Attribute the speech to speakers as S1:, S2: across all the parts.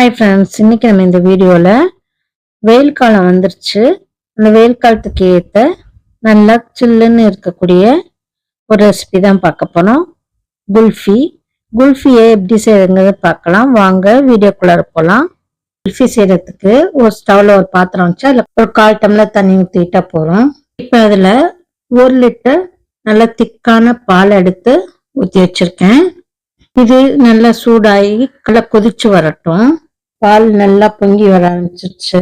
S1: Hi friends, இன்னைக்கு நம்ம இந்த வீடியோவில் வெயில் காலம் வந்துருச்சு. அந்த வெயில் காலத்துக்கு ஏற்ற நல்லா சில்லுன்னு இருக்கக்கூடிய ஒரு ரெசிபி தான் பார்க்க போனோம். குல்ஃபியை எப்படி செய்யறதுங்கிறத பார்க்கலாம். வாங்க வீடியோக்குள்ளார போகலாம். குல்ஃபி செய்யறதுக்கு ஒரு ஸ்டவ்ல ஒரு பாத்திரம் வச்சு அதில் ஒரு 1/4 டம்ளர் தண்ணி ஊற்றிட்டா போகிறோம். இப்போ அதில் 1 லிட்டர் நல்லா திக்கான பால் எடுத்து ஊற்றி வச்சிருக்கேன். இது நல்லா சூடாகி நல்லா கொதிச்சு வரட்டும். பால் நல்லா பொங்கி வர ஆரம்பிச்சிருச்சு.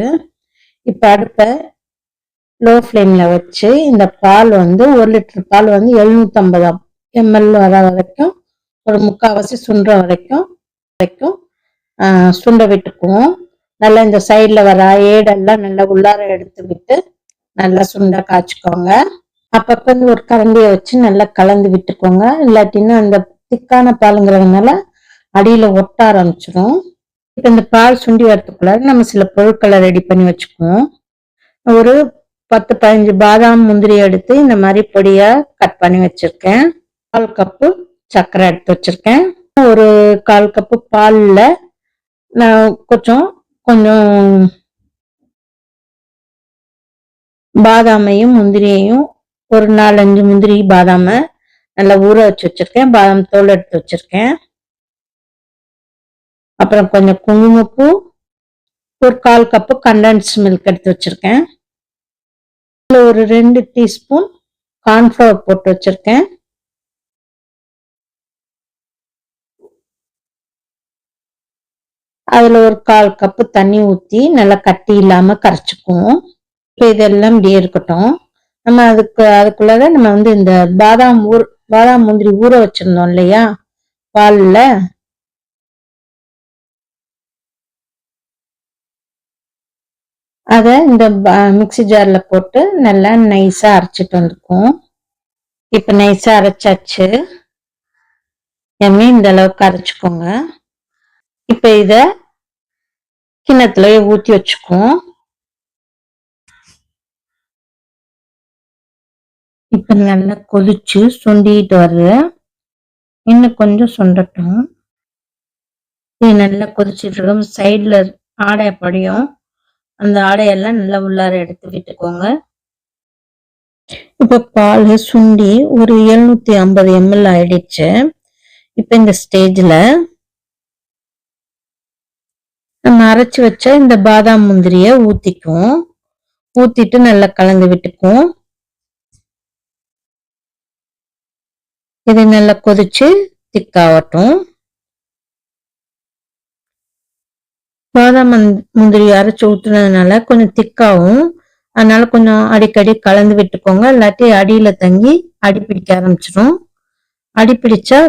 S1: இப்ப அடுப்பை லோ ஃப்ளேம்ல வச்சு இந்த பால் 1 லிட்டர் பால் 750 ml வர வரைக்கும் ஒரு முக்கால்வாசி சுண்டுற வரைக்கும் சுண்ட விட்டுக்குவோம். நல்லா இந்த சைட்ல வர ஏடெல்லாம் நல்லா உள்ளார எடுத்து விட்டு நல்லா சுண்ட காய்ச்சிக்கோங்க. அப்பப்ப ஒரு கரண்டியை வச்சு நல்லா கலந்து விட்டுக்கோங்க. இல்லாட்டின்னா அந்த திக்கான பாலுங்கிறதுனால அடியில ஒட்ட ஆரம்பிச்சிடும். இப்ப இந்த பால் சுண்டி வரதுக்குள்ள நம்ம சில பொருட்களை ரெடி பண்ணி வச்சுக்குவோம். ஒரு 10-15 பாதாம் முந்திரி எடுத்து இந்த மாதிரி பொடியா கட் பண்ணி வச்சிருக்கேன். 1/4 கப்பு சர்க்கரை எடுத்து வச்சிருக்கேன். ஒரு 1/4 கப்பு பால்ல நான் கொஞ்சம் பாதாமையும் முந்திரியையும் ஒரு 4-5 முந்திரி பாதாம நல்லா ஊற வச்சு வச்சிருக்கேன். பாதாம் தோல் எடுத்து வச்சிருக்கேன். அப்புறம் கொஞ்சம் குங்குமப்பூ, ஒரு 1/4 கப்பு கண்டன்ஸ் மில்க் எடுத்து வச்சிருக்கேன். ஒரு 2 டீஸ்பூன் கார்ன்ஃப்ளவர் போட்டு வச்சிருக்கேன். அதுல ஒரு 1/4 கப்பு தண்ணி ஊத்தி நல்லா கட்டி இல்லாம கரைச்சுக்குவோம். இப்போ இதெல்லாம் இப்படியே இருக்கட்டும். நம்ம அதுக்குள்ளதான் நம்ம இந்த பாதாம் முந்திரி ஊற வச்சிருந்தோம் இல்லையா பால்ல, அத இந்த மிக்ஸி ஜார்ல போட்டு நல்லா நைஸா அரைச்சிட்டு வந்துக்கும். இப்ப நைஸா அரைச்சாச்சு. இந்த அளவுக்கு அரைச்சுக்கோங்க. இப்ப இத கிண்ணத்துல ஊத்தி வச்சுக்குவோம். இப்ப நல்லா கொதிச்சு சுண்டிட்டு வருது. இன்னும் கொஞ்சம் சுண்டட்டும். இது நல்லா கொதிச்சுட்டு இருக்கும். சைட்ல ஆடை படியும். அந்த ஆடையெல்லாம் நல்லா உள்ளார எடுத்து விட்டுக்கோங்க. இப்ப பால் சுண்டி ஒரு 750 ml ஆயிடுச்சு. இப்ப இந்த ஸ்டேஜ்ல நம்ம அரைச்சு வச்ச இந்த பாதாம் முந்திரிய ஊத்திட்டு நல்லா கலந்து விட்டுக்குவோம். இது நல்லா கொதிச்சு திக்காகட்டும். பாதாம் முந்திரி அரைச்சு ஊத்துனதுனால கொஞ்சம் திக்காவும், அதனால கொஞ்சம் அடிக்கடி கலந்து விட்டுக்கோங்க. இல்லாட்டி அடியில தங்கி அடி பிடிக்க ஆரம்பிச்சிடும். அடி பிடிச்சா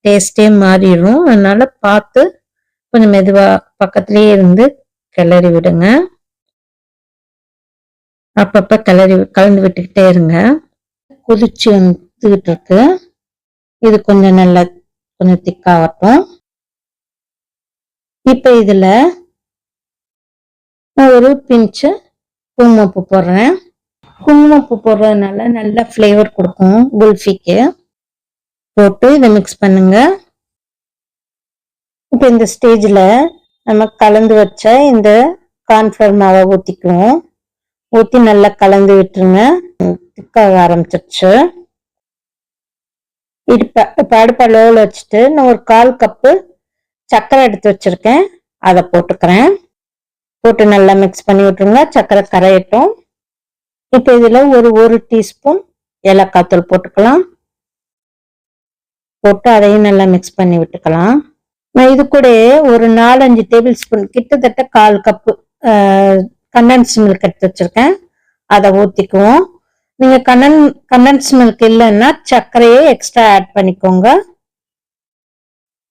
S1: டேஸ்டே மாறிடும். அதனால பார்த்து கொஞ்சம் மெதுவா பக்கத்திலேயே இருந்து கிளறி விடுங்க. அப்பப்ப கலந்து விட்டுக்கிட்டே இருங்க. கொதிச்சு வந்துகிட்டு இருக்கு. இது கொஞ்சம் நல்லா கொஞ்சம் திக்காகட்டும். இப்ப இதுல ஒரு பிஞ்சு குங்குமப்பூ போடுறேன். குங்குமப்பூ போடுறதுனால நல்ல ஃப்ளேவர் கொடுக்கும் குல்ஃபிக்கு. போட்டு இதை மிக்ஸ் பண்ணுங்க. இப்ப இந்த ஸ்டேஜ்ல நம்ம கலந்து வச்ச இந்த கார்ன்ஃப்ளவர் மாவை ஊத்திக்குவோம். ஊத்தி நல்லா கலந்து விட்டுருங்க. திக்காக ஆரம்பிச்சிருச்சு. இப்ப அடுப்ப லோவில் வச்சுட்டு நான் ஒரு 1/4 கப்பு சர்க்கரை எடுத்து வச்சிருக்கேன். அதை போட்டுக்கிறேன். போட்டு நல்லா மிக்ஸ் பண்ணி விட்டுருங்க. சர்க்கரை கரையட்டும். இப்ப இதுல ஒரு டீஸ்பூன் ஏலக்காய் தூள் போட்டுக்கலாம். போட்டு அதையும் நல்லா மிக்ஸ் பண்ணி விட்டுக்கலாம். நான் இது கூட ஒரு 4-5 டேபிள் ஸ்பூன் கிட்டத்தட்ட 1/4 கப்பு கண்டன்ஸ் மில்க் எடுத்து வச்சிருக்கேன். அதை ஊத்திக்குவோம். நீங்க கண்டன்ஸ் மில்க் இல்லைன்னா சர்க்கரையே எக்ஸ்ட்ரா ஆட் பண்ணிக்கோங்க.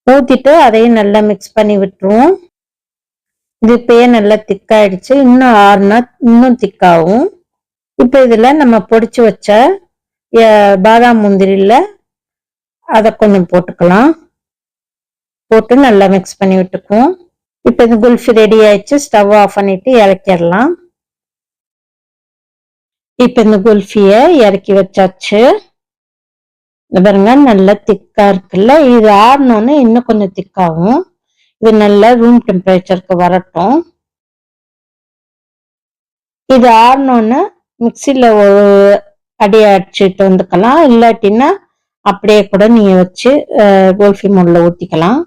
S1: ஊத்திட்டு அதையும் நல்லா மிக்ஸ் பண்ணி விட்டுருவோம். இது இப்பயே நல்லா திக்காயிடுச்சு. இன்னும் ஆறுனா இன்னும் திக்காகும். இப்ப இதுல நம்ம பொடிச்சு வச்ச பாதாம் முந்திரில அதை கொஞ்சம் போட்டுக்கலாம். போட்டு நல்லா மிக்ஸ் பண்ணி விட்டுக்குவோம். இப்ப இந்த குல்ஃபி ரெடி ஆயிடுச்சு. ஸ்டவ் ஆஃப் பண்ணிட்டு இறக்கிடலாம். இப்ப இந்த குல்ஃபிய இறக்கி வச்சாச்சு. பாருங்க நல்லா திக்கா இருக்குல்ல. இது ஆறணும்னு இன்னும் கொஞ்சம் திக்காகும். இது நல்லா ரூம் டெம்பரேச்சருக்கு வரட்டும். இது ஆறணும்னா மிக்சியில ஒரு அடி அடிச்சுட்டு வந்துக்கலாம். இல்லாட்டின்னா அப்படியே கூட நீங்க வச்சு குல்ஃபி மோல்ல ஊத்திக்கலாம்.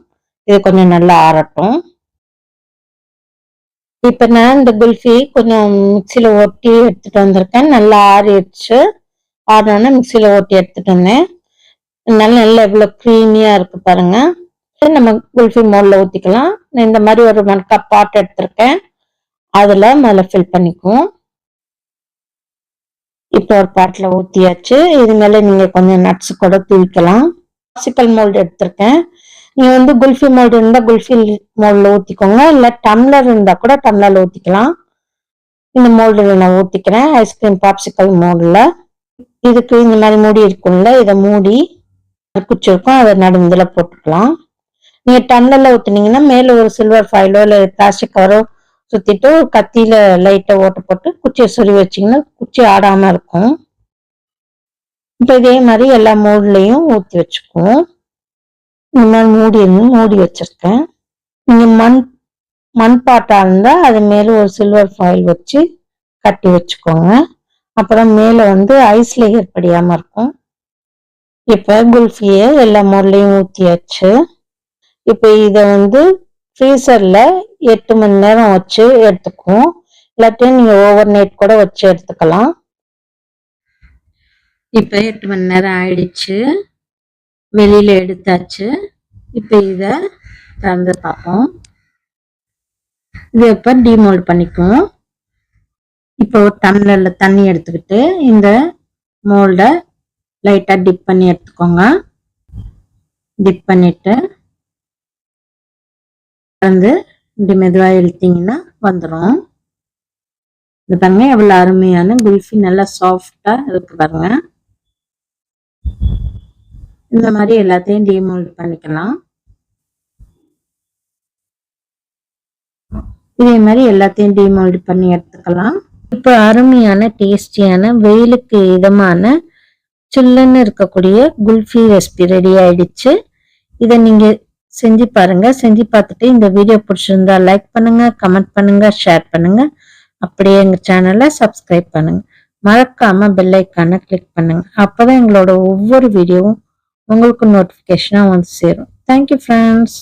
S1: இது கொஞ்சம் நல்லா ஆறட்டும். இப்ப நான் இந்த குல்ஃபி கொஞ்சம் மிக்சியில ஓட்டி எடுத்துட்டு வந்திருக்கேன். நல்லா ஆறிடுச்சு. ஆறினோன்னா மிக்சியில ஓட்டி எடுத்துட்டு வந்தேன். நல்லா எவ்வளவு க்ரீமியா இருக்கு பாருங்க. நம்ம குல்ஃபி மோல்ல ஊத்திக்கலாம். நான் இந்த மாதிரி ஒரு 1 கப் பாட் எடுத்திருக்கேன். அதுல மேல ஃபில் பண்ணிக்குவோம். இப்போ ஒரு பாட்டில் ஊத்தியாச்சு. இது மேல நீங்க கொஞ்சம் நட்ஸ் கூட தூவிக்கலாம். பாப்சிக்கல் மோல்டு எடுத்திருக்கேன். நீங்க வந்து குல்ஃபி மோல்டு இருந்தா குல்ஃபி மோல்ட்ல ஊத்திக்கோங்க. இல்ல டம்ளர் இருந்தா கூட டம்ளர்ல ஊத்திக்கலாம். இந்த மோல்டுல நான் ஊத்திக்கிறேன். Ice cream popsicle மோல்டுல. இதுக்கு இந்த மாதிரி மூடி இருக்கும்ல, இதை மூடி குச்சி இருக்கும், அதை நடுந்துல போட்டுக்கலாம். நீங்க டம்ளர்ல ஊத்துனீங்கன்னா மேல ஒரு சில்வர் ஃபாயிலோ இல்ல பிளாஸ்டிக் கவரோ சுத்திட்டு கத்தியில லைட்டா ஓட்ட போட்டு குச்சியை சொருவி வச்சீங்கன்னா குச்சி ஆடாம இருக்கும். இப்ப இதே மாதிரி எல்லா மோல்ட்லயும் ஊத்தி வச்சுக்குவோம். இந்த மாதிரி மூடி வச்சிருக்கேன். நீங்க மண் பாட்டா இருந்தா அது மேல ஒரு சில்வர் ஃபாயில் வச்சு கட்டி வச்சுக்கோங்க. அப்புறம் மேல வந்து ஐஸ் லேயர் படியாம இருக்கும். இப்ப குல்ஃபிய எல்லா மோல்ட்லயும் ஊத்தியாச்சு. இப்ப இத வந்து ஃப்ரீசர்ல 8 மணி நேரம் வச்சு எடுத்துக்குவோம். இல்லாட்டி நீங்க ஓவர் நைட் கூட வச்சு எடுத்துக்கலாம். இப்ப 8 மணி நேரம் ஆயிடுச்சு. வெளியில எடுத்தாச்சு. இப்ப இத திறந்து பார்ப்போம். இது இப்ப டிமோல்ட் பண்ணிக்குவோம். இப்போ ஒரு டம்ளர்ல தண்ணி எடுத்துக்கிட்டு இந்த மோல்ட லைட்டா டிப் பண்ணி எடுத்துக்கோங்க. டிப் பண்ணிட்டு வந்து இப்படி மெதுவா இழுத்தீங்கன்னா வந்துடும். இது பாருங்க எவ்வளவு அருமையான குல்ஃபி, நல்லா சாஃப்டா இருக்கு பாருங்க. இந்த மாதிரி எல்லாத்தையும் டிமோல்ட் பண்ணிக்கலாம். இதே மாதிரி எல்லாத்தையும் டிமோல்ட் பண்ணி எடுத்துக்கலாம். இப்ப அருமையான டேஸ்டியான வெயிலுக்கு இதமான சில்லுன்னு இருக்கக்கூடிய குல்ஃபி ரெசிபி ரெடி ஆயிடுச்சு. இதை நீங்க செஞ்சு பாருங்க. செஞ்சு பார்த்துட்டு இந்த வீடியோ பிடிச்சிருந்தா லைக் பண்ணுங்க, கமெண்ட் பண்ணுங்க, ஷேர் பண்ணுங்க. அப்படியே எங்க சேனலை சப்ஸ்கிரைப் பண்ணுங்க. மறக்காம பெல் ஐக்கானை கிளிக் பண்ணுங்க. அப்பதான் எங்களோட ஒவ்வொரு வீடியோவும் உங்களுக்கு நோட்டிபிகேஷனா வந்து சேரும். Thank you friends.